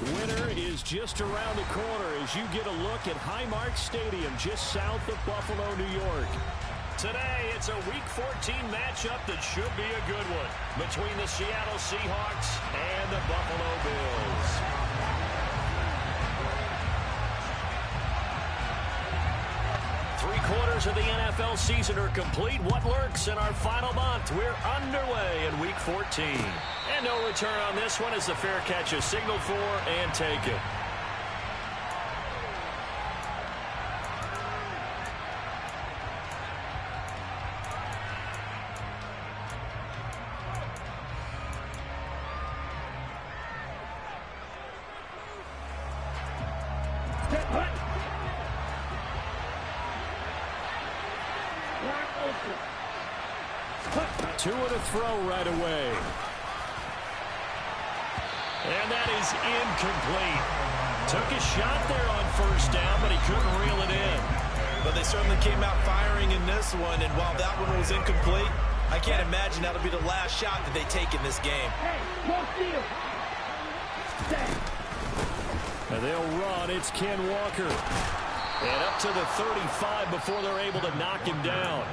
Winter is just around the corner as you get a look at Highmark Stadium just south of Buffalo, New York. Today, it's a Week 14 matchup that should be a good one between the Seattle Seahawks and the Buffalo Bills. Three-quarters of the NFL season are complete. What lurks in our final month? We're underway in Week 14. And no return on this one as the fair catch is signaled for and taken. Two and a throw right away. And that is incomplete. Took a shot there on first down, but he couldn't reel it in. But they certainly came out firing in this one, and while that one was incomplete, I can't imagine that'll be the last shot that they take in this game. And they'll run. It's Ken Walker. And up to the 35 before they're able to knock him down.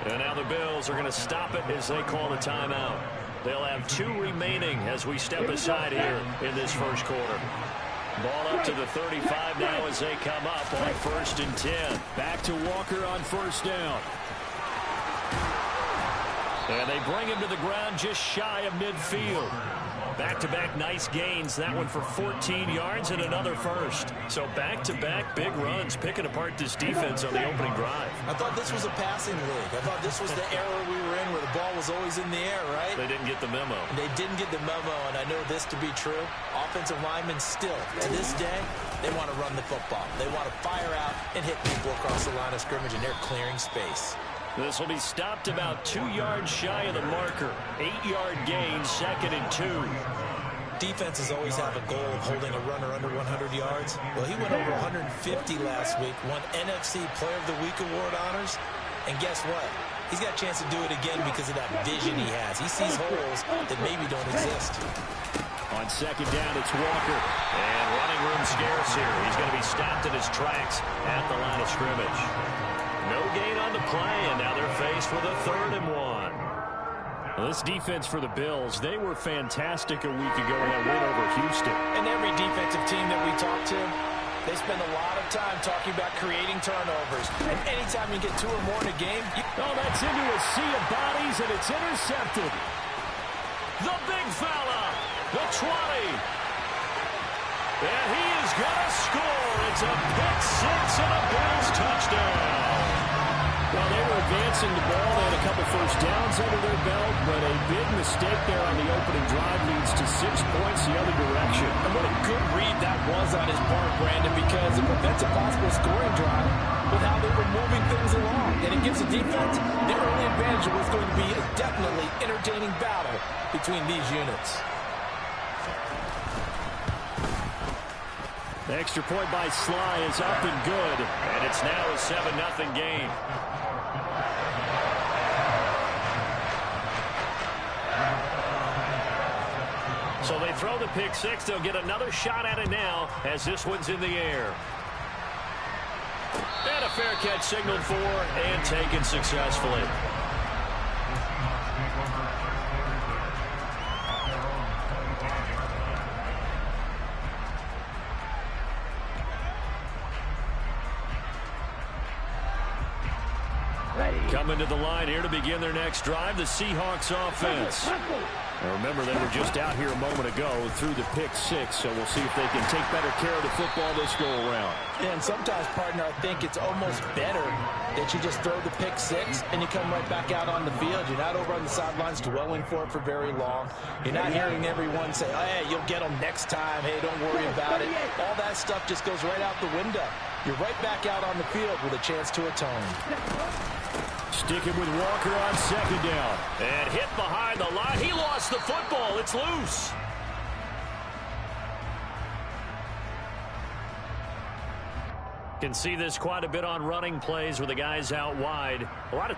And now the Bills are going to stop it as they call the timeout. They'll have 2 remaining as we step aside here in this first quarter. Ball up to the 35 now as they come up on 1st and 10. Back to Walker on first down. And they bring him to the ground just shy of midfield. Back-to-back nice gains. That one for 14 yards and another first. So back-to-back big runs, picking apart this defense on the opening drive. I thought this was a passing league. I thought this was the era we were in where the ball was always in the air, right? They didn't get the memo. They didn't get the memo, and I know this to be true. Offensive linemen still, to this day, they want to run the football. They want to fire out and hit people across the line of scrimmage, and they're clearing space. This will be stopped about 2 yards shy of the marker. 8-yard gain, 2nd and 2. Defenses always have a goal of holding a runner under 100 yards. Well, he went over 150 last week, won NFC Player of the Week award honors. And guess what? He's got a chance to do it again because of that vision he has. He sees holes that maybe don't exist. On 2nd down, it's Walker. And running room scarce here. He's going to be stopped in his tracks at the line of scrimmage. No gain on the play, and now they're faced with a 3rd and 1. Well, this defense for the Bills, they were fantastic a week ago in that win over Houston. And every defensive team that we talk to, they spend a lot of time talking about creating turnovers. And anytime you get 2 or more in a game... Oh, that's into a sea of bodies, and it's intercepted. The big fella, the 20. And he is going to score. It's a pick 6 and a Bills touchdown. Well, they were advancing the ball. They had a couple first downs under their belt, but a big mistake there on the opening drive leads to 6 points the other direction. And what a good read that was on his part, Brandon, because it prevents a possible scoring drive with how they were moving things along. And it gives the defense the early advantage of what's going to be a definitely entertaining battle between these units. The extra point by Sly is up and good, and it's now a 7-0 game. So they throw the pick 6. They'll get another shot at it now as this one's in the air. And a fair catch signaled for and taken successfully. Coming to the line here to begin their next drive, the Seahawks offense. Now remember, they were just out here a moment ago through the pick 6, so we'll see if they can take better care of the football this go around. And sometimes, partner, I think it's almost better that you just throw the pick 6 and you come right back out on the field. You're not over on the sidelines dwelling for it for very long. You're not hearing everyone say, oh, hey, you'll get them next time. Hey, don't worry about it. All that stuff just goes right out the window. You're right back out on the field with a chance to atone. Sticking with Walker on 2nd down. And hit behind the line. He lost the football. It's loose. Can see this quite a bit on running plays with the guys out wide. A lot of...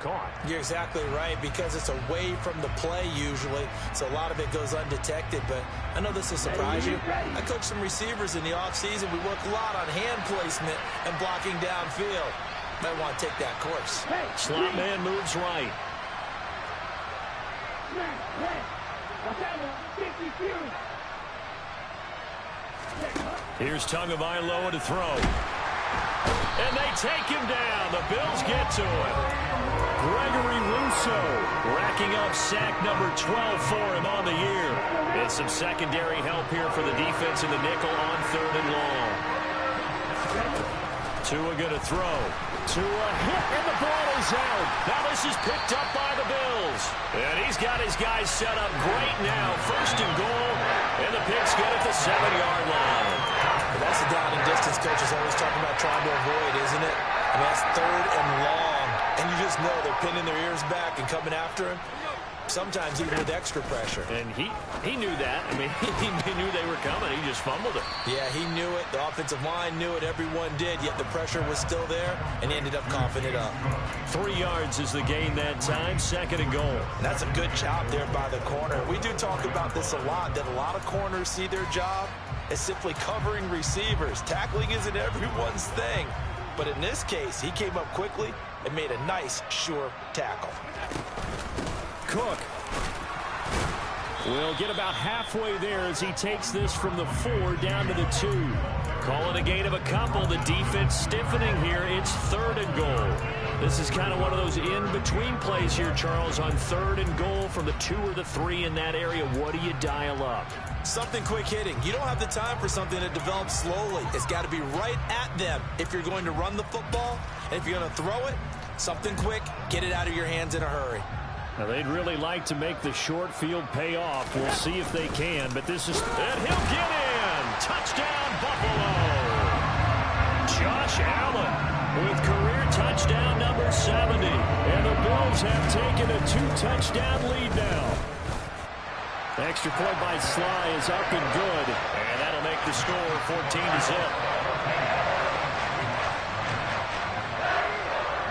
caught. You're exactly right, because it's away from the play usually, so a lot of it goes undetected. But I know this will surprise you. I coach some receivers in the offseason. We work a lot on hand placement and blocking downfield. Might want to take that course. Slot man moves right. Here's Tagovailoa to throw. And they take him down. The Bills get to him. Gregory Rousseau racking up sack number 12 for him on the year. And some secondary help here for the defense in the nickel on 3rd and long. Tua going to throw. Tua hit, and the ball is out. Now this is picked up by the Bills. And he's got his guys set up great now. 1st and goal. And the Picks get at the 7-yard line. That's the down and distance coach is always talking about trying to avoid, isn't it? I mean, that's 3rd and long. And you just know they're pinning their ears back and coming after him. Sometimes even with extra pressure. And he knew that. I mean, he knew they were coming. He just fumbled it. Yeah, he knew it. The offensive line knew it. Everyone did. Yet the pressure was still there, and he ended up coughing it up. 3 yards is the gain that time. 2nd and goal. And that's a good job there by the corner. We do talk about this a lot, that a lot of corners see their job as simply covering receivers. Tackling isn't everyone's thing. But in this case, he came up quickly and made a nice, sure tackle. Cook will get about halfway there as he takes this from the 4 down to the 2. Call it a gain of a couple. The defense stiffening here. It's 3rd and goal. This is kind of one of those in-between plays here, Charles, on 3rd and goal from the 2 or the 3 in that area. What do you dial up? Something quick hitting. You don't have the time for something that develops slowly. It's got to be right at them if you're going to run the football. And if you're going to throw it, something quick, get it out of your hands in a hurry. Now, they'd really like to make the short field pay off. We'll see if they can, but this is... And he'll get in! Touchdown, Buffalo! Josh Allen with career touchdown number 70. And the Bills have taken a 2-touchdown lead now. The extra point by Sly is up and good. And that'll make the score 14-0.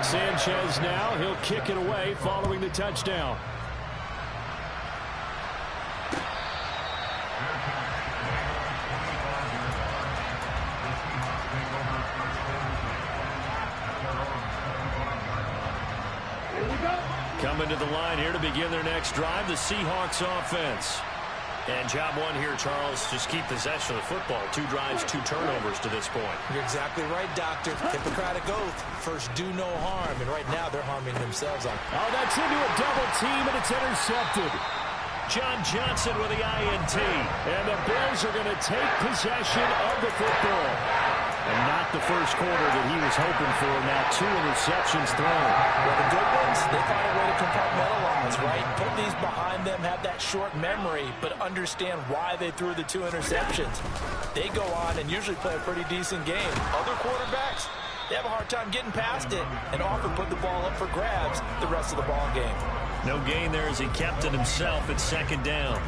Sanchez now, he'll kick it away following the touchdown. Coming to the line here to begin their next drive, the Seahawks offense. And job one here, Charles, just keep possession of the football. 2 drives, 2 turnovers to this point. You're exactly right, Doctor. Hippocratic oath. First, do no harm. And right now, they're harming themselves on. Oh, that's into a double team, and it's intercepted. John Johnson with the INT. And the Bills are going to take possession of the football. And not the first quarter that he was hoping for. Now 2 interceptions thrown. Well, the good ones, they find a way to compartmentalize, right? Put these behind them, have that short memory, but understand why they threw the 2 interceptions. They go on and usually play a pretty decent game. Other quarterbacks, they have a hard time getting past it and often put the ball up for grabs the rest of the ball game. No gain there as he kept it himself at 2nd down.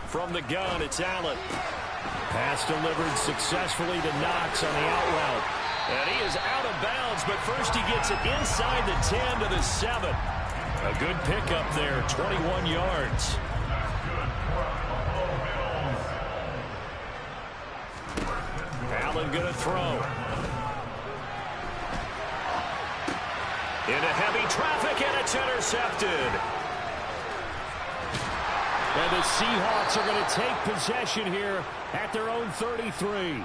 From the gun, it's Allen. Pass delivered successfully to Knox on the out route. And he is out of bounds, but first he gets it inside the 10 to the 7. A good pickup there, 21 yards. Allen going to throw. Into heavy traffic, and it's intercepted. And the Seahawks are going to take possession here at their own 33.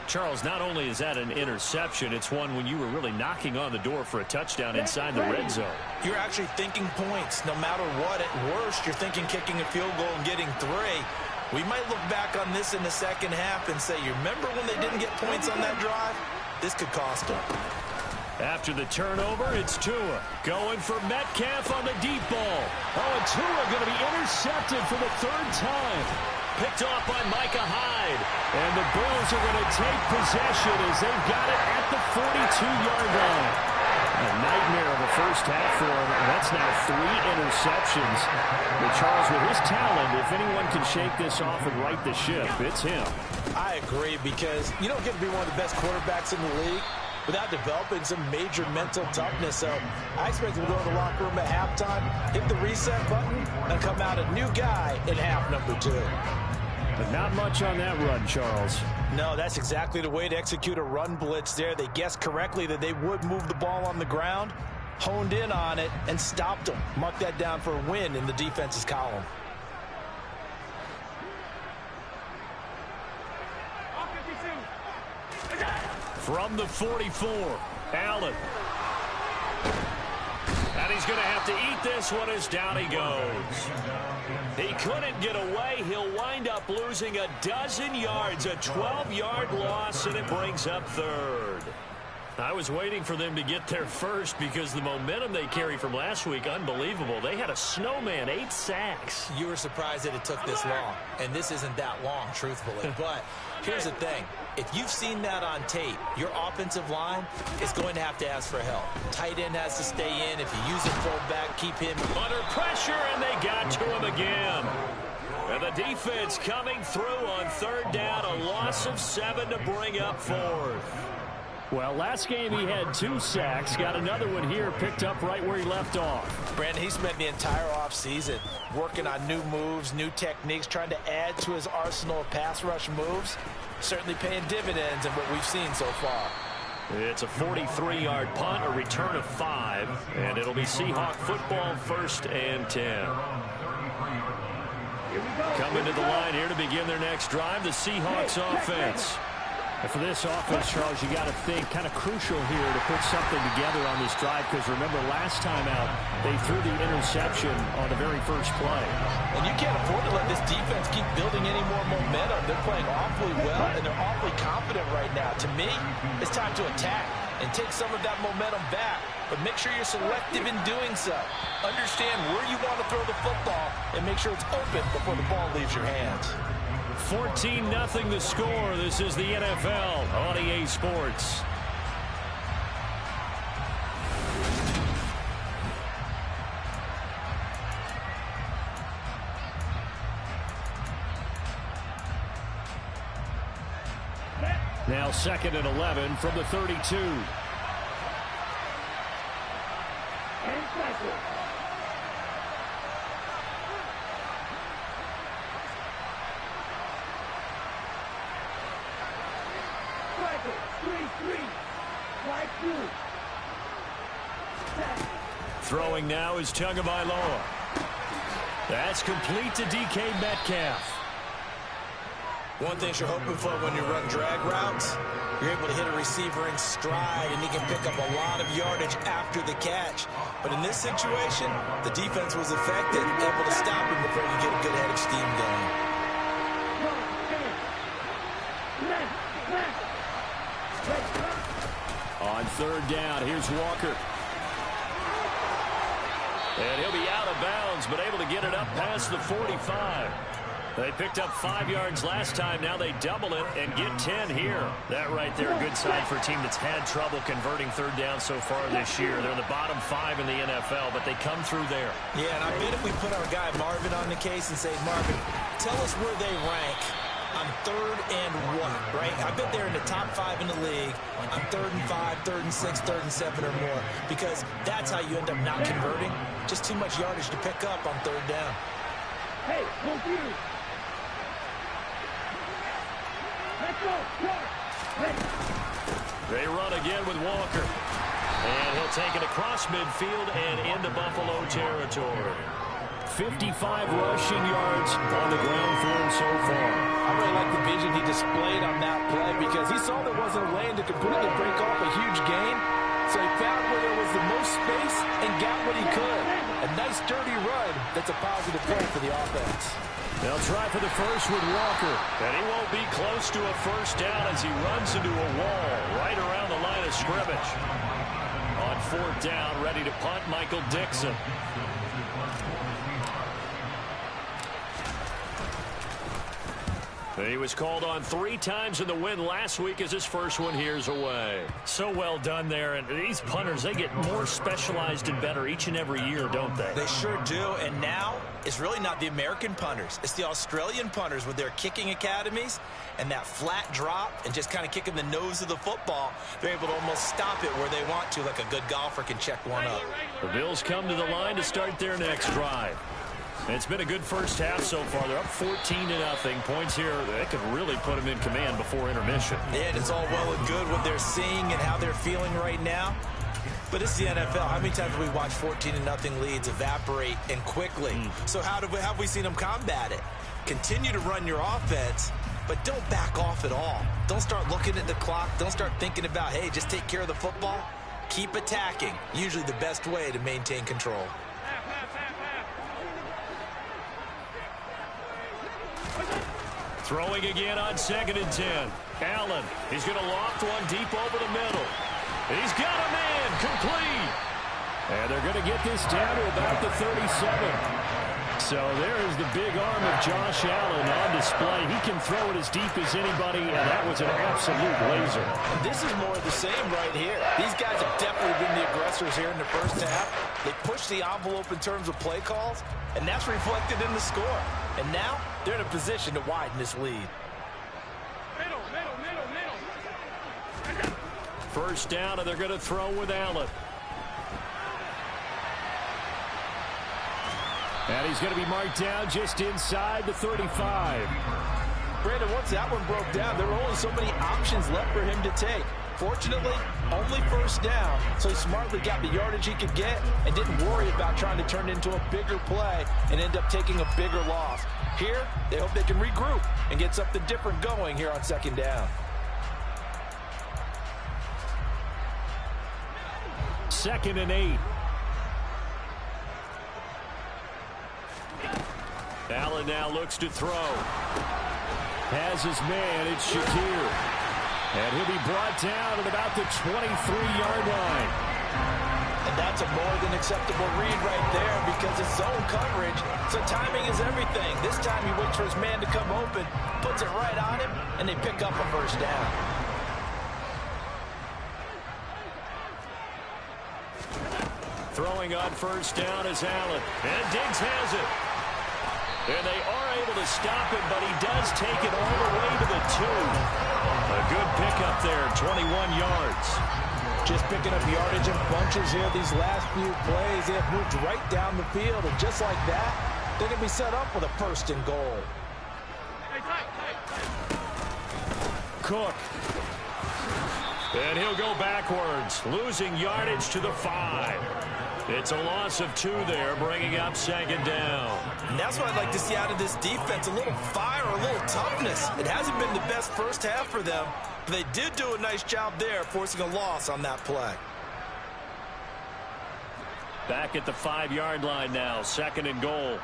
Charles, not only is that an interception, it's one when you were really knocking on the door for a touchdown inside the red zone. You're actually thinking points. No matter what, at worst, you're thinking kicking a field goal and getting 3. We might look back on this in the second half and say, you remember when they didn't get points on that drive? This could cost them. After the turnover, it's Tua going for Metcalf on the deep ball. Oh, and Tua going to be intercepted for the 3rd time. Picked off by Micah Hyde. And the Bills are going to take possession as they've got it at the 42-yard line. A nightmare of a first half for him, and that's now 3 interceptions. But Charles, with his talent, if anyone can shake this off and right the ship, it's him. I agree, because you don't get to be one of the best quarterbacks in the league without developing some major mental toughness. So I expect him to go to the locker room at halftime, hit the reset button, and come out a new guy in half number 2. But not much on that run, Charles. No, that's exactly the way to execute a run blitz there. They guessed correctly that they would move the ball on the ground, honed in on it, and stopped them. Mark that down for a win in the defense's column. From the 44, Allen. And he's going to have to eat this one as down he goes. He couldn't get away. He'll wind up losing 12 yards, a 12-yard loss, and it brings up third. I was waiting for them to get there first because the momentum they carry from last week, unbelievable. They had a snowman, 8 sacks. You were surprised that it took this long, and this isn't that long, truthfully. But here's the thing. If you've seen that on tape, your offensive line is going to have to ask for help. Tight end has to stay in. If you use a fullback, keep him under pressure, and they got to him again. And the defense coming through on third down, a loss of 7 to bring up fourth. Well, last game he had 2 sacks. Got another one here, picked up right where he left off. Brandon, he spent the entire offseason working on new moves, new techniques, trying to add to his arsenal of pass rush moves. Certainly paying dividends in what we've seen so far. It's a 43-yard punt, a return of 5, and it'll be Seahawk football, 1st and 10. Coming to the line here to begin their next drive, the Seahawks offense. And for this offense, Charles, you got to think kind of crucial here to put something together on this drive, because remember last time out they threw the interception on the very first play. And you can't afford to let this defense keep building any more momentum. They're playing awfully well, and they're awfully confident right now. To me, it's time to attack and take some of that momentum back, but make sure you're selective in doing so. Understand where you want to throw the football and make sure it's open before the ball leaves your hands. 14-0 the score. This is the NFL on EA Sports. Now 2nd and 11 from the 32. Throwing now is Tagovailoa. That's complete to DK Metcalf. One thing you're hoping for when you run drag routes, you're able to hit a receiver in stride, and he can pick up a lot of yardage after the catch. But in this situation, the defense was effective, able to stop him before he could get a good head of steam going. On 3rd down, here's Walker. And he'll be out of bounds, but able to get it up past the 45. They picked up 5 yards last time. Now they double it and get 10 here. That right there, a good sign for a team that's had trouble converting 3rd down so far this year. They're in the bottom 5 in the NFL, but they come through there. Yeah, and I bet if we put our guy Marvin on the case and say, Marvin, tell us where they rank on 3rd and 1, right? I bet they're in the top 5 in the league on 3rd and 5, 3rd and 6, 3rd and 7 or more, because that's how you end up not converting. Just too much yardage to pick up on 3rd down. Hey, confused. Let's go. They run again with Walker. And he'll take it across midfield and into Buffalo territory. 55 rushing yards on the ground for him so far. I really like the vision he displayed on that play, because he saw there wasn't a lane to completely break off a huge gain. So he found where there was the most space and got what he could. A nice, dirty run that's a positive play for the offense. They'll try for the first with Walker. And he won't be close to a first down as he runs into a wall right around the line of scrimmage. On 4th down, ready to punt, Michael Dixon. He was called on 3 times in the win last week as his first one here's away. So well done there. And these punters, they get more specialized and better each and every year, don't they? They sure do. And now it's really not the American punters. It's the Australian punters with their kicking academies and that flat drop and just kind of kicking the nose of the football. They're able to almost stop it where they want to, like a good golfer can check one up. The Bills come to the line to start their next drive. It's been a good first half so far. They're up 14-0. Points here, they could really put them in command before intermission. Yeah, and it's all well and good what they're seeing and how they're feeling right now. But it's the NFL. How many times have we watched 14-0 leads evaporate and quickly? So how have we seen them combat it? Continue to run your offense, but don't back off at all. Don't start looking at the clock. Don't start thinking about, hey, just take care of the football. Keep attacking. Usually the best way to maintain control. Throwing again on 2nd and 10. Allen, he's going to loft one deep over the middle. He's got a man, complete. And they're going to get this down to about the 37. So there is the big arm of Josh Allen on display. He can throw it as deep as anybody, and that was an absolute laser. And this is more of the same right here. These guys have definitely been the aggressors here in the first half. They pushed the envelope in terms of play calls, and that's reflected in the score. And now they're in a position to widen this lead. First down, and they're going to throw with Allen. And he's going to be marked down just inside the 35. Brandon, once that one broke down, there were only so many options left for him to take. Fortunately, only first down, so he smartly got the yardage he could get and didn't worry about trying to turn it into a bigger play and end up taking a bigger loss. Here, they hope they can regroup and get something different going here on 2nd down. 2nd and 8. Allen now looks to throw. Has his man, it's Shakir. And he'll be brought down at about the 23-yard line. And that's a more than acceptable read right there because it's zone coverage, so timing is everything. This time he waits for his man to come open, puts it right on him, and they pick up a first down. Throwing on first down is Allen. And Diggs has it. And they are able to stop him, but he does take it all the way to the 2. A good pickup there, 21 yards. Just picking up yardage in bunches here these last few plays. They have moved right down the field, and just like that, they're going to be set up with a 1st and goal. Cook. And he'll go backwards, losing yardage to the 5. It's a loss of 2 there, bringing up 2nd down. And that's what I'd like to see out of this defense, a little fire, a little toughness. It hasn't been the best first half for them, but they did do a nice job there, forcing a loss on that play. Back at the 5-yard line now, 2nd and goal.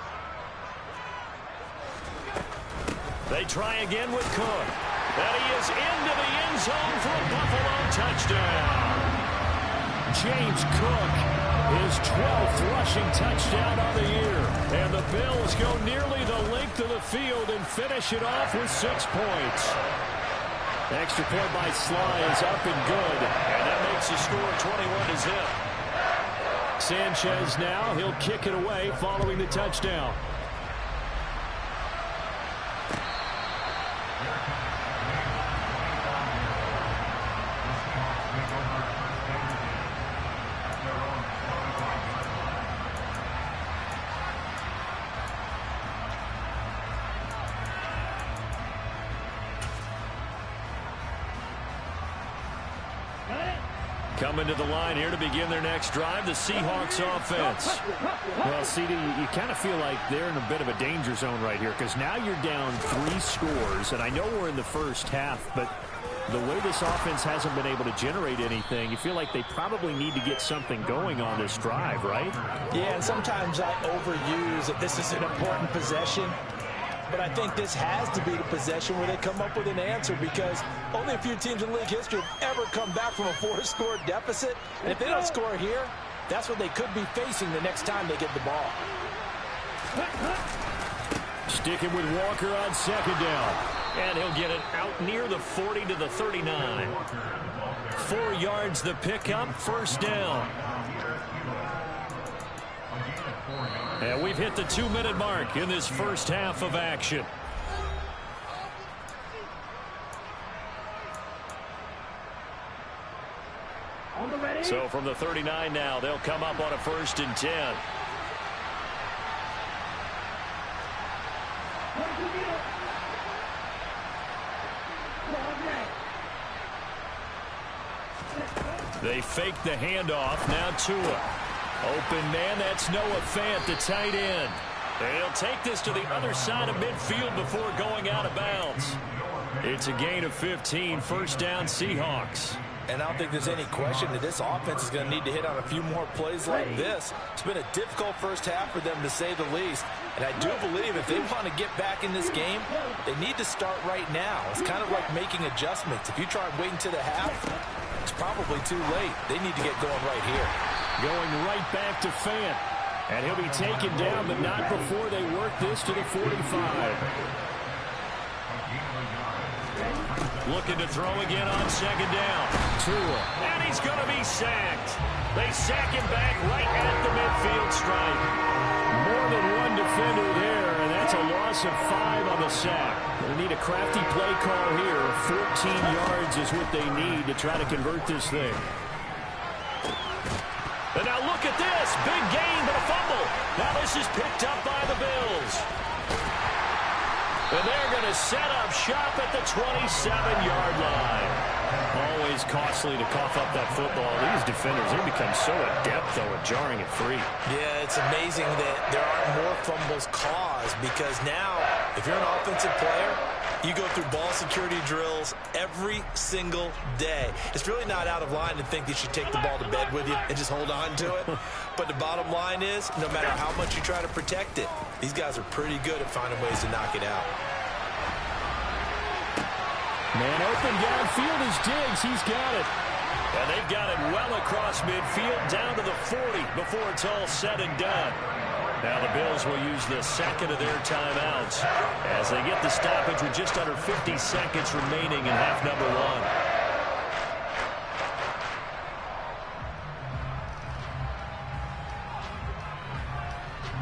They try again with Cook. And he is into the end zone for a Buffalo touchdown. James Cook, his 12th rushing touchdown on the year. And the Bills go nearly the length of the field and finish it off with 6 points. Extra point by Sly is up and good. And that makes the score 21-0. Sanchez now, he'll kick it away following the touchdown. Coming to the line here to begin their next drive, the Seahawks offense. Well, CD, you kind of feel like they're in a bit of a danger zone right here because now you're down 3 scores, and I know we're in the first half, but the way this offense hasn't been able to generate anything, you feel like they probably need to get something going on this drive, right? Yeah, and sometimes I overuse that this is an important possession. But I think this has to be the possession where they come up with an answer because only a few teams in league history have ever come back from a 4-score deficit. And if they don't score here, that's what they could be facing the next time they get the ball. Sticking with Walker on 2nd down. And he'll get it out near the 40 to the 39. 4 yards the pickup, first down. And we've hit the 2-minute mark in this first half of action. So from the 39 now, they'll come up on a 1st and 10. They fake the handoff. Now Tua. Open man, that's Noah Fant, the tight end. They'll take this to the other side of midfield before going out of bounds. It's a gain of 15, first down Seahawks. And I don't think there's any question that this offense is going to need to hit on a few more plays like this. It's been a difficult first half for them, to say the least. And I do believe if they want to get back in this game, they need to start right now. It's kind of like making adjustments. If you try waiting to the half, it's probably too late. They need to get going right here. Going right back to Fant. And he'll be taken down, but not before they work this to the 45. Looking to throw again on 2nd down. Tua. And he's going to be sacked. They sack him back right at the midfield stripe. More than one defender there, and that's a loss of 5 on the sack. They need a crafty play call here. 14 yards is what they need to try to convert this thing. And now look at this. Big gain, but a fumble. Now this is picked up by the Bills. And they're going to set up shop at the 27-yard line. Always costly to cough up that football. These defenders, they become so adept, though, at jarring it free. Yeah, it's amazing that there aren't more fumbles caused, because now, if you're an offensive player, you go through ball security drills every single day. It's really not out of line to think that you take the ball to bed with you and just hold on to it. But the bottom line is, no matter how much you try to protect it, these guys are pretty good at finding ways to knock it out. Man open downfield is Diggs. He's got it. And they've got it well across midfield down to the 40 before it's all said and done. Now the Bills will use the second of their timeouts as they get the stoppage with just under 50 seconds remaining in half number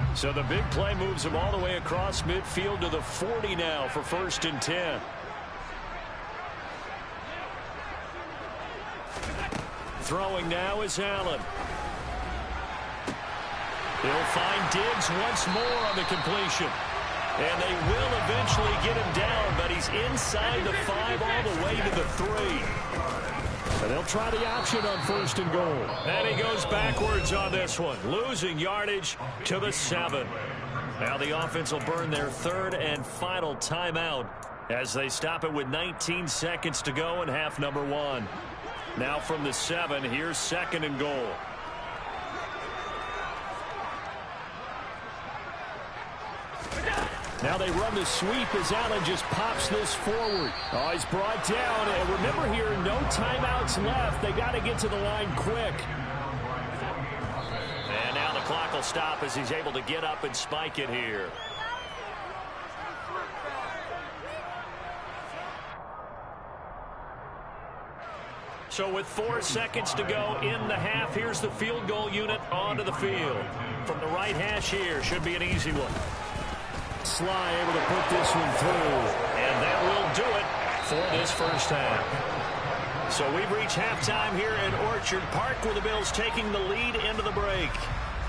1. So the big play moves them all the way across midfield to the 40 now for 1st and 10. Throwing now is Allen. He'll find Diggs once more on the completion. And they will eventually get him down, but he's inside the 5 all the way to the 3. And they'll try the option on 1st and goal. And he goes backwards on this one, losing yardage to the 7. Now the offense will burn their 3rd and final timeout as they stop it with 19 seconds to go in half number 1. Now from the 7, here's 2nd and goal. Now they run the sweep as Allen just pops this forward. Oh, he's brought down. And remember here, no timeouts left. They got to get to the line quick. And now the clock will stop as he's able to get up and spike it here. So with 4 seconds to go in the half, here's the field goal unit onto the field. From the right hash here, should be an easy one. Sly able to put this one through. And that will do it for this first half. So we've reached halftime here in Orchard Park with the Bills taking the lead into the break.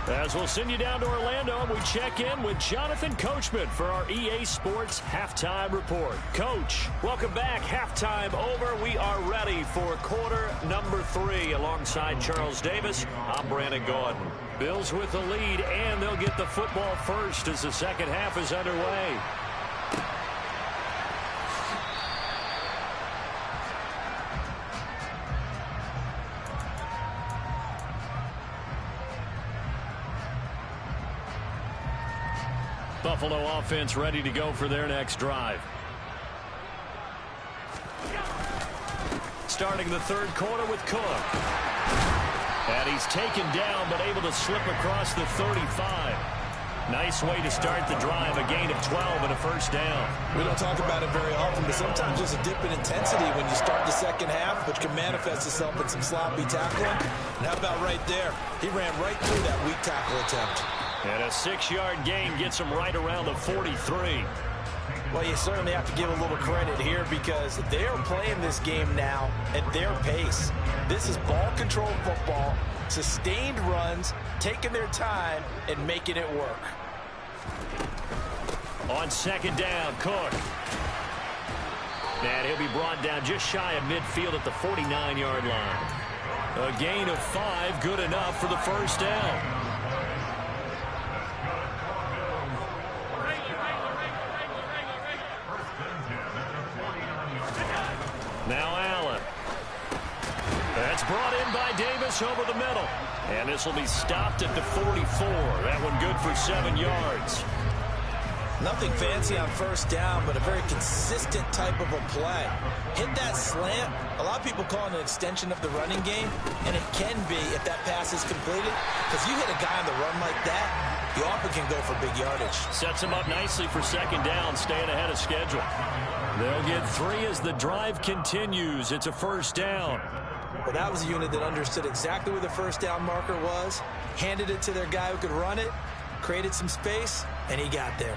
As we'll send you down to Orlando, and we check in with Jonathan Coachman for our EA Sports Halftime Report. Coach, welcome back. Halftime over. We are ready for quarter number 3. Alongside Charles Davis, I'm Brandon Gordon. Bills with the lead, and they'll get the football first as the second half is underway. Buffalo offense ready to go for their next drive. Starting the 3rd quarter with Cook. And he's taken down but able to slip across the 35. Nice way to start the drive, a gain of 12 and a first down. We don't talk about it very often, but sometimes there's a dip in intensity when you start the second half, which can manifest itself in some sloppy tackling. And how about right there? He ran right through that weak tackle attempt. And a 6-yard gain gets him right around the 43. Well, you certainly have to give a little credit here because they are playing this game now at their pace. This is ball control football, sustained runs, taking their time, and making it work. On second down, Cook. And he'll be brought down just shy of midfield at the 49-yard line. A gain of 5, good enough for the first down. Now Allen. That's brought in by Davis over the middle. And this will be stopped at the 44. That one good for 7 yards. Nothing fancy on first down, but a very consistent type of a play. Hit that slant. A lot of people call it an extension of the running game, and it can be if that pass is completed. Because you hit a guy on the run like that, you often can go for big yardage. Sets him up nicely for second down, staying ahead of schedule. They'll get 3 as the drive continues. It's a first down. Well, that was a unit that understood exactly where the first down marker was, handed it to their guy who could run it, created some space, and he got there.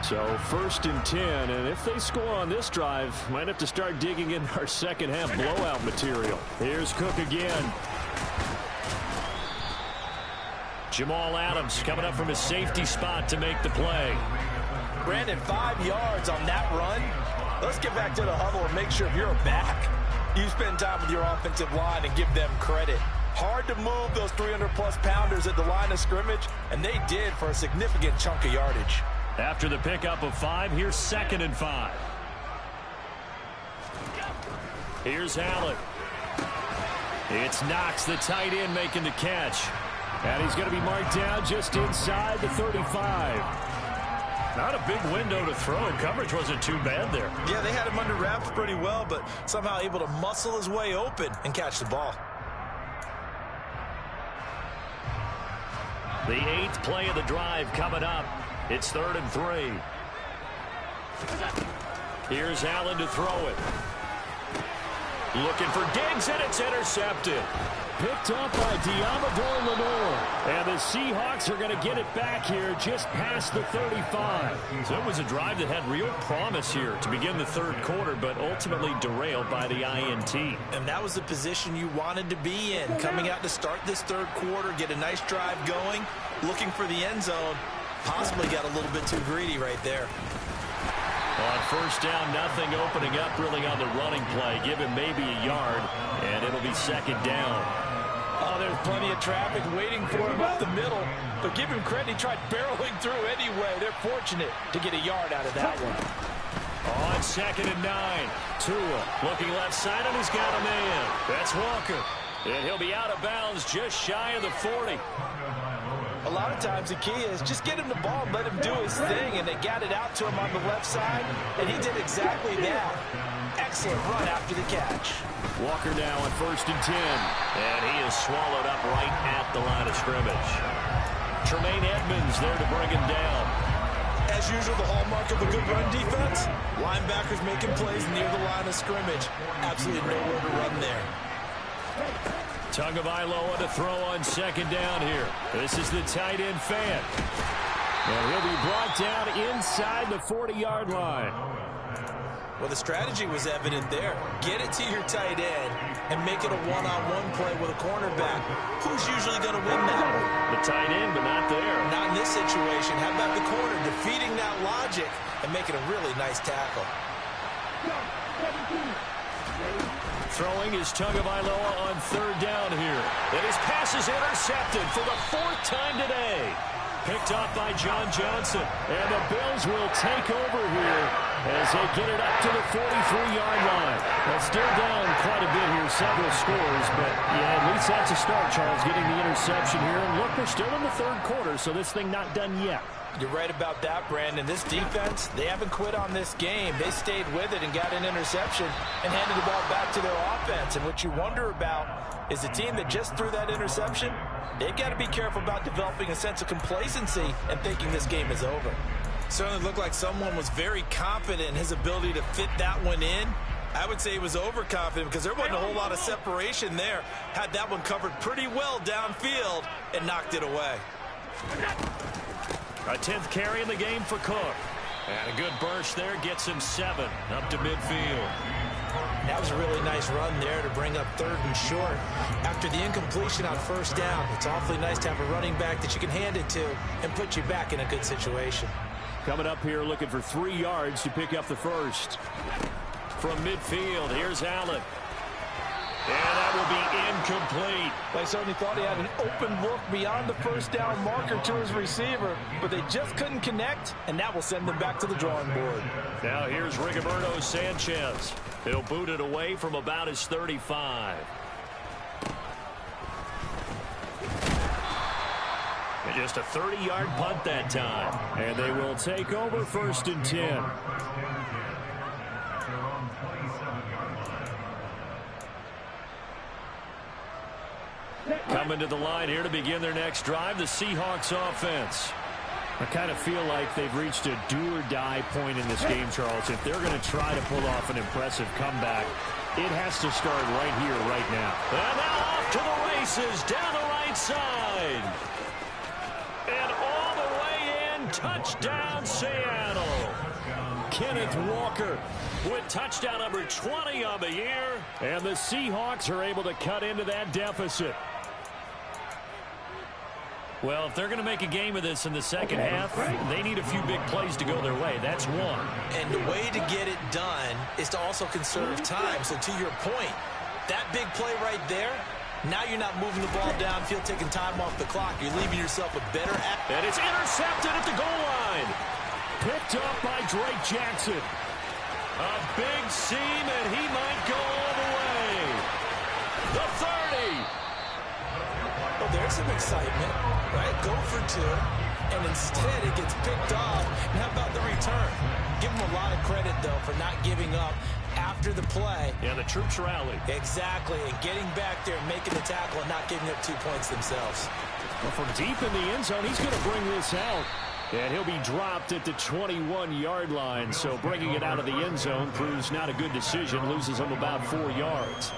So first and 10, and if they score on this drive, might have to start digging in our second half blowout material. Here's Cook again. Jamal Adams coming up from his safety spot to make the play. Brandon, 5 yards on that run. Let's get back to the huddle and make sure if you're a back, you spend time with your offensive line and give them credit. Hard to move those 300-plus pounders at the line of scrimmage, and they did for a significant chunk of yardage. After the pickup of 5, here's second and 5. Here's Allen. It's Knox, the tight end, making the catch. And he's going to be marked down just inside the 35. Not a big window to throw. Coverage wasn't too bad there. Yeah, they had him under wraps pretty well, but somehow able to muscle his way open and catch the ball. The 8th play of the drive coming up. It's 3rd and 3. Here's Allen to throw it. Looking for Diggs, and it's intercepted. Picked up by Diamador Lenore. And the Seahawks are going to get it back here just past the 35. So it was a drive that had real promise here to begin the 3rd quarter, but ultimately derailed by the INT. And that was the position you wanted to be in. Coming out to start this 3rd quarter, get a nice drive going, looking for the end zone. Possibly got a little bit too greedy right there. On first down, nothing opening up really on the running play. Give him maybe a yard, and it'll be second down. Oh, there's plenty of traffic waiting for him up the middle. But give him credit, he tried barreling through anyway. They're fortunate to get a yard out of that one. On second and 9, Tua looking left side, and he's got a man. That's Walker. And he'll be out of bounds just shy of the 40. A lot of times the key is just get him the ball and let him do his thing, and they got it out to him on the left side, and he did exactly that. Excellent run after the catch. Walker now on first and 10, and he is swallowed up right at the line of scrimmage. Tremaine Edmonds there to bring him down. As usual, the hallmark of a good run defense, linebackers making plays near the line of scrimmage. Absolutely nowhere to run there. Tagovailoa to throw on second down here. This is the tight end Fant. And he'll be brought down inside the 40-yard line. Well, the strategy was evident there. Get it to your tight end and make it a one-on-one play with a cornerback. Who's usually going to win that one? The tight end, but not there. Not in this situation. How about the corner defeating that logic and making a really nice tackle? Throwing is Tagovailoa on third down here. And his pass is intercepted for the 4th time today. Picked off by John Johnson. And the Bills will take over here as they get it up to the 43-yard line. They're still down quite a bit here, several scores. But, yeah, at least that's a start, Charles, getting the interception here. And look, we're still in the 3rd quarter, so this thing not done yet. You're right about that, Brandon. This defense, they haven't quit on this game. They stayed with it and got an interception and handed the ball back to their offense. And what you wonder about is the team that just threw that interception. They've got to be careful about developing a sense of complacency and thinking this game is over. Certainly looked like someone was very confident in his ability to fit that one in. I would say he was overconfident because there wasn't a whole lot of separation there. Had that one covered pretty well downfield and knocked it away. A 10th carry in the game for Cook. And a good burst there gets him 7 up to midfield. That was a really nice run there to bring up 3rd and short. After the incompletion on 1st down, it's awfully nice to have a running back that you can hand it to and put you back in a good situation. Coming up here looking for 3 yards to pick up the first. From midfield, here's Allen. And that will be incomplete. They certainly thought he had an open look beyond the 1st down marker to his receiver, but they just couldn't connect, and that will send them back to the drawing board. Now here's Rigoberto Sanchez. He'll boot it away from about his 35. And just a 30-yard punt that time. And they will take over 1st and 10. Coming to the line here to begin their next drive, the Seahawks offense. I kind of feel like they've reached a do-or-die point in this game, Charles. If they're going to try to pull off an impressive comeback, it has to start right here, right now. And now off to the races, down the right side. And all the way in, touchdown Seattle. Kenneth Walker with touchdown number 20 on the year. And the Seahawks are able to cut into that deficit. Well, if they're going to make a game of this in the second half, they need a few big plays to go their way. That's one. And the way to get it done is to also conserve time. So to your point, that big play right there, now you're not moving the ball downfield, taking time off the clock. You're leaving yourself a better... And it's intercepted at the goal line. Picked up by Drake Jackson. A big seam, and he might go all the way. The 30. Well, there's some excitement, right? Go for 2, and instead it gets picked off. And how about the return? Give them a lot of credit, though, for not giving up after the play. Yeah, the troops rallied. Exactly, and getting back there and making the tackle and not giving up 2 points themselves. Well, from deep in the end zone, he's going to bring this out. And he'll be dropped at the 21-yard line. So bringing it out of the end zone proves not a good decision. Loses him about 4 yards.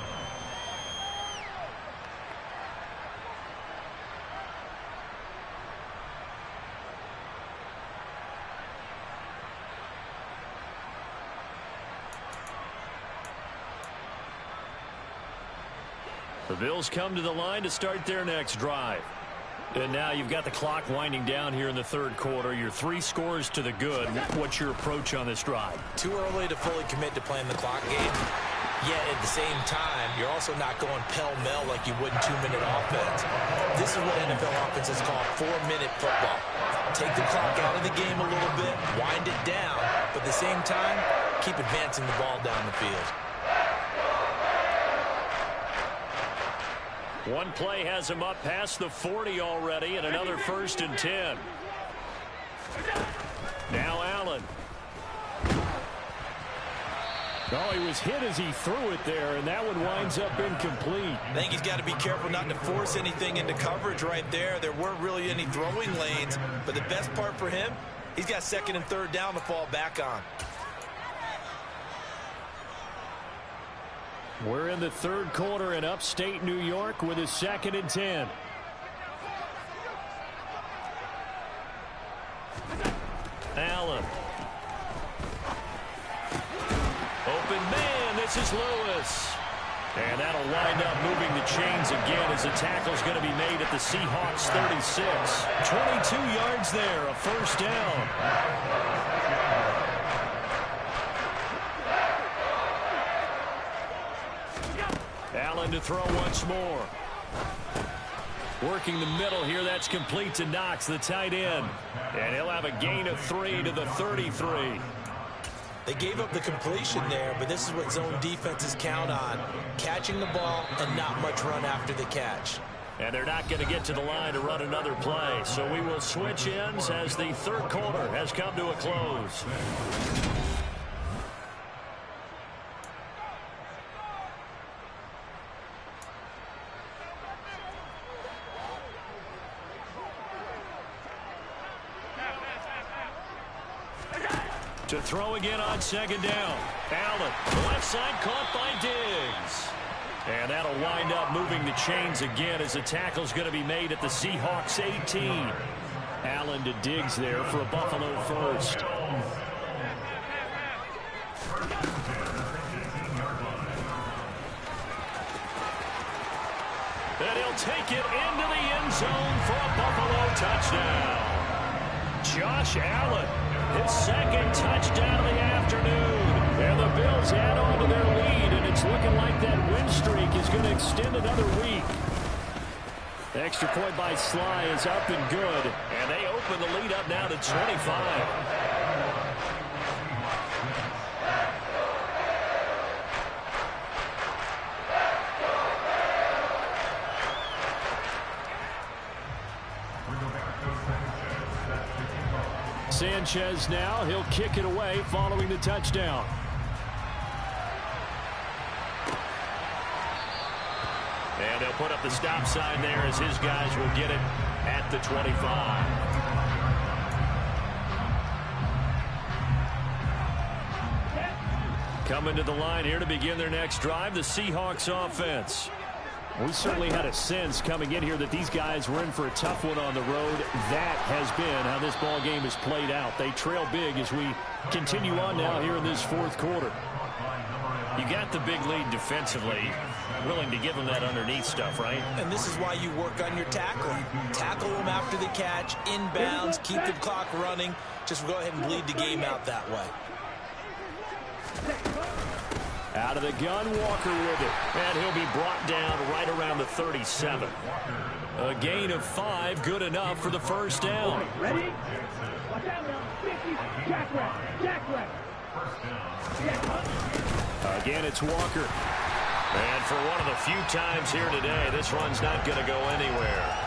The Bills come to the line to start their next drive. And now you've got the clock winding down here in the 3rd quarter. You're 3 scores to the good. What's your approach on this drive? Too early to fully commit to playing the clock game. Yet at the same time, you're also not going pell-mell like you would in 2-minute offense. This is what NFL offenses call 4-minute football. Take the clock out of the game a little bit, wind it down, but at the same time, keep advancing the ball down the field. One play has him up past the 40 already, and another 1st and 10. Now Allen. Oh, he was hit as he threw it there, and that one winds up incomplete. I think he's got to be careful not to force anything into coverage right there. There weren't really any throwing lanes, but the best part for him, he's got 2nd and 3rd down to fall back on. We're in the 3rd quarter in upstate New York with a 2nd and 10. Allen. Open man, this is Lewis. And that'll wind up moving the chains again as the tackle's going to be made at the Seahawks 36. 22 yards there, a 1st down. Allen to throw once more. Working the middle here, that's complete to Knox, the tight end. And he'll have a gain of 3 to the 33. They gave up the completion there, but this is what zone defenses count on. Catching the ball and not much run after the catch. And they're not going to get to the line to run another play. So we will switch ends as the 3rd quarter has come to a close. To throw again on second down. Allen, left side caught by Diggs. And that'll wind up moving the chains again as the tackle's going to be made at the Seahawks 18. Allen to Diggs there for a Buffalo first. And he'll take it into the end zone for a Buffalo touchdown. Josh Allen, his second touchdown of the afternoon. And the Bills add on to their lead, and it's looking like that win streak is going to extend another week. The extra point by Sly is up and good. And they open the lead up now to 25. Sanchez now, he'll kick it away following the touchdown. And they'll put up the stop sign there as his guys will get it at the 25. Coming to the line here to begin their next drive, the Seahawks offense. We certainly had a sense coming in here that these guys were in for a tough one on the road. That has been how this ball game has played out. They trail big as we continue on now here in this fourth quarter. You got the big lead defensively, willing to give them that underneath stuff, right? And this is why you work on your tackling. Tackle them after the catch, inbounds, keep the clock running. Just go ahead and bleed the game out that way. Out of the gun, Walker with it. And he'll be brought down right around the 37. A gain of 5, good enough for the first down. Ready? Watch out now. 50. Jack rack. Jack rack. Again, it's Walker. And for one of the few times here today, this run's not going to go anywhere.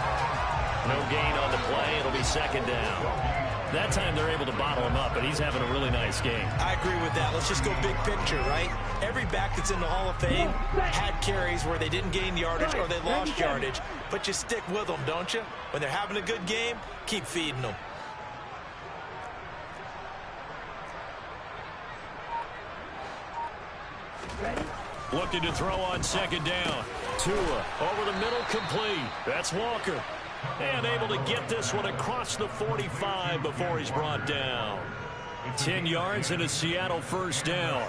No gain on the play. It'll be second down. That time they're able to bottle him up, and he's having a really nice game. I agree with that. Let's just go big picture, right? Every back that's in the Hall of Fame had carries where they didn't gain yardage or they lost yardage. But you stick with them, don't you? When they're having a good game, keep feeding them. Looking to throw on second down. Tua over the middle, complete. That's Walker. And able to get this one across the 45 before he's brought down. 10 yards and a Seattle first down.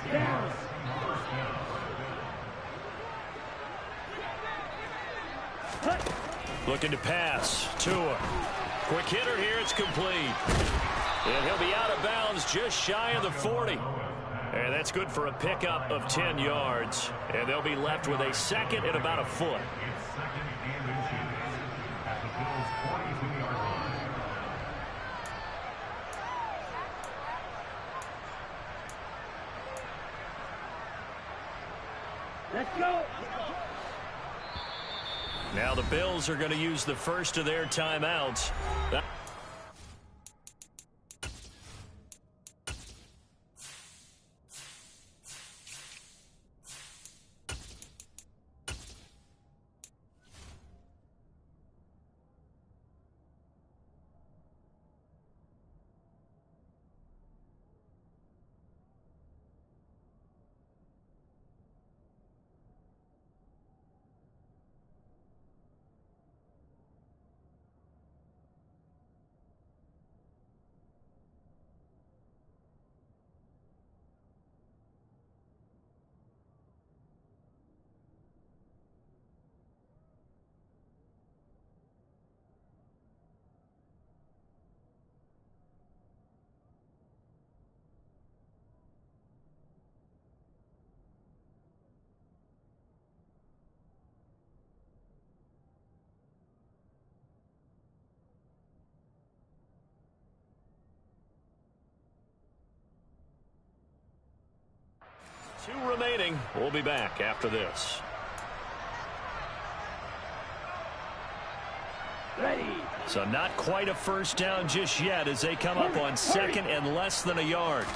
Looking to pass. Tua. Quick hitter here. It's complete. And he'll be out of bounds just shy of the 40. And that's good for a pickup of 10 yards. And they'll be left with a second and about a foot. Let's go. Now the Bills are going to use the first of their timeouts. Two remaining. We'll be back after this. Ready. So not quite a first down just yet as they come up on second and less than a yard.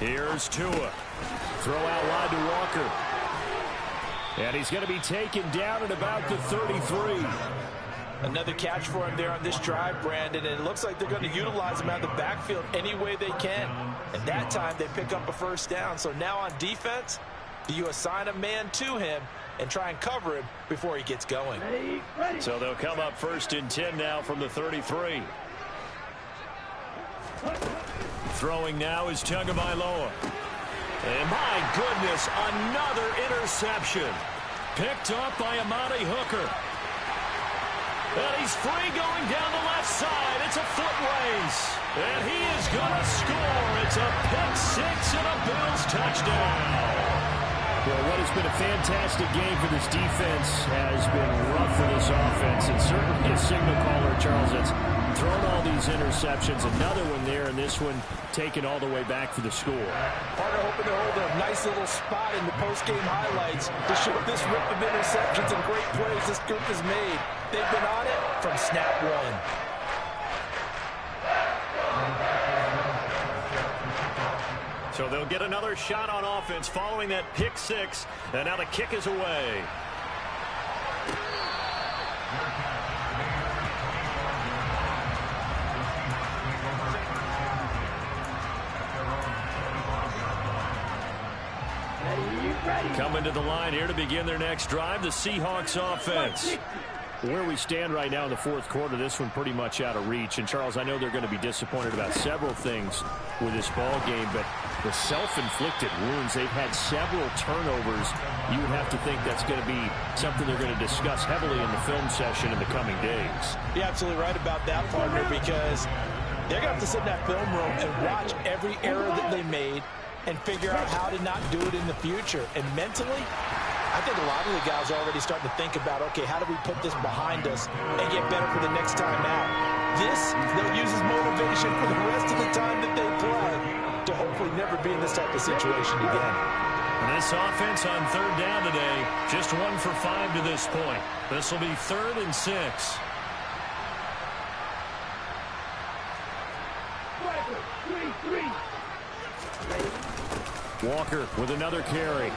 Here's Tua. Throw out wide to Walker. And he's going to be taken down at about the 33. Another catch for him there on this drive, Brandon, and it looks like they're going to utilize him out of the backfield any way they can. And that time they pick up a first down. So now on defense, do you assign a man to him and try and cover him before he gets going? So they'll come up 1st and 10 now from the 33. Throwing now is Tagovailoa. And my goodness, another interception. Picked up by Amani Hooker. And he's free going down the left side. It's a foot race. And he is going to score. It's a pick six and a Bills touchdown. Well, what has been a fantastic game for this defense has been rough for this offense. And certainly a signal caller, Charles, that's thrown all these interceptions. Another one there, and this one taken all the way back for the score. Partner hoping to hold a nice little spot in the post-game highlights to show this rip of interceptions and great plays this group has made. They've been on it from snap one. So they'll get another shot on offense following that pick six. And now the kick is away. Coming to the line here to begin their next drive, the Seahawks offense. Where we stand right now in the fourth quarter, this one pretty much out of reach. And, Charles, I know they're going to be disappointed about several things with this ball game, but the self-inflicted wounds, they've had several turnovers. You would have to think that's going to be something they're going to discuss heavily in the film session in the coming days. You're absolutely right about that, partner, because they're going to have to sit in that film room and watch every error that they made and figure out how to not do it in the future. And mentally, I think a lot of the guys are already starting to think about, okay, how do we put this behind us and get better for the next time out? This, they'll use as motivation for the rest of the time that they play to hopefully never be in this type of situation again. And this offense on third down today, just 1 for 5 to this point. This will be 3rd and 6. Walker with another carry.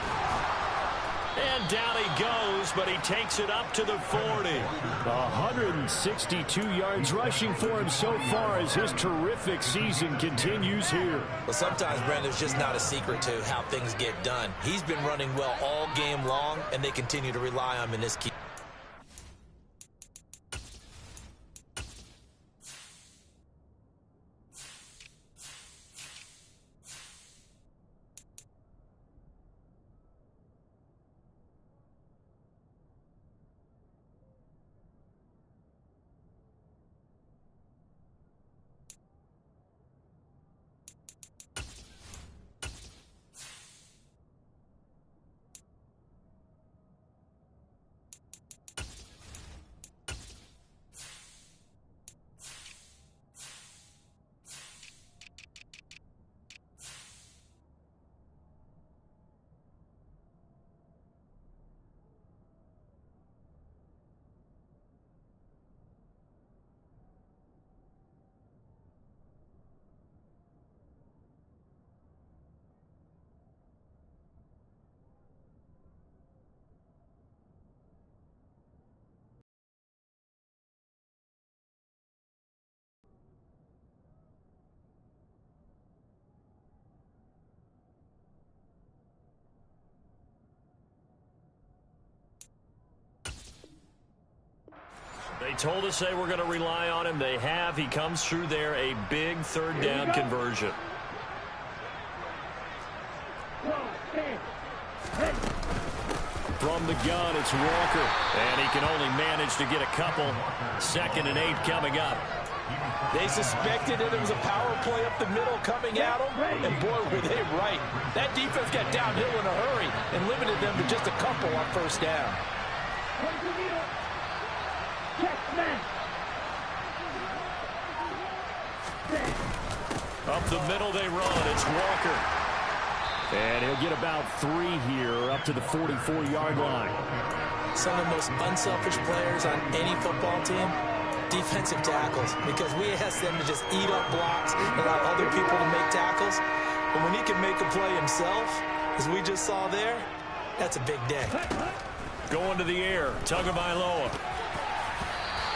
And down he goes, but he takes it up to the 40. 162 yards rushing for him so far as his terrific season continues here. Well, sometimes, Brandon, there's just not a secret to how things get done. He's been running well all game long, and they continue to rely on him in this key. They told us they were going to rely on him. They have. He comes through there, a big third down conversion. From the gun, it's Walker. And he can only manage to get a couple. 2nd and 8 coming up. They suspected it was a power play up the middle coming at them, and boy, were they right. That defense got downhill in a hurry and limited them to just a couple on first down. Up the middle they run. It's Walker. And he'll get about 3 here up to the 44-yard line. Some of the most unselfish players on any football team, defensive tackles, because we ask them to just eat up blocks and allow other people to make tackles. But when he can make a play himself, as we just saw there, that's a big day. Going to the air, Tagovailoa.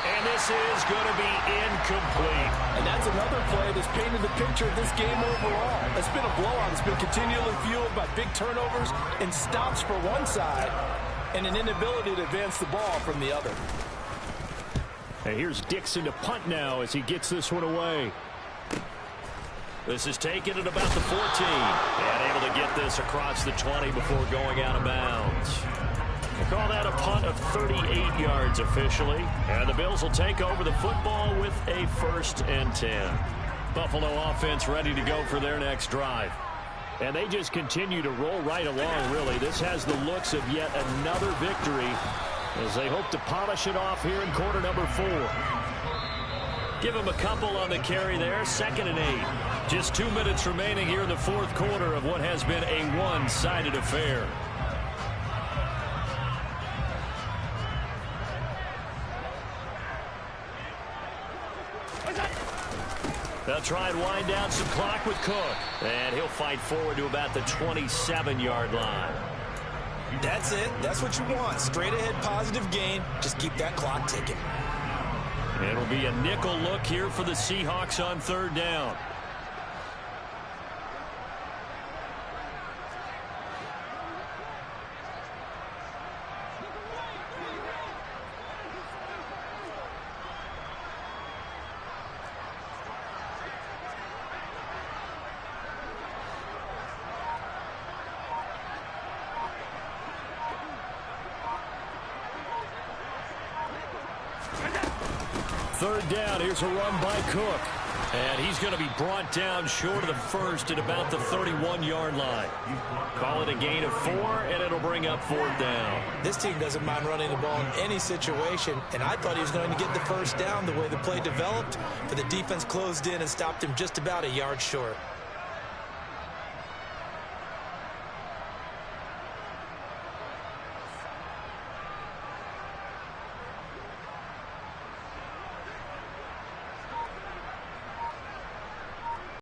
And this is going to be incomplete. And that's another play that's painted the picture of this game overall. It's been a blowout. It's been continually fueled by big turnovers and stops for one side and an inability to advance the ball from the other. And here's Dixon to punt now as he gets this one away. This is taken at about the 14. And able to get this across the 20 before going out of bounds. We'll call that a punt of 38 yards officially. And the Bills will take over the football with a 1st and 10. Buffalo offense ready to go for their next drive. And they just continue to roll right along, really. This has the looks of yet another victory as they hope to polish it off here in quarter number 4. Give them a couple on the carry there. 2nd and 8. Just 2 minutes remaining here in the 4th quarter of what has been a one-sided affair. They'll try and wind down some clock with Cook. And he'll fight forward to about the 27-yard line. That's it. That's what you want. Straight ahead positive gain. Just keep that clock ticking. It'll be a nickel look here for the Seahawks on 3rd down. Third down, here's a run by Cook. And he's going to be brought down short of the 1st at about the 31-yard line. Call it a gain of 4, and it'll bring up 4th down. This team doesn't mind running the ball in any situation, and I thought he was going to get the 1st down the way the play developed, but the defense closed in and stopped him just about a yard short.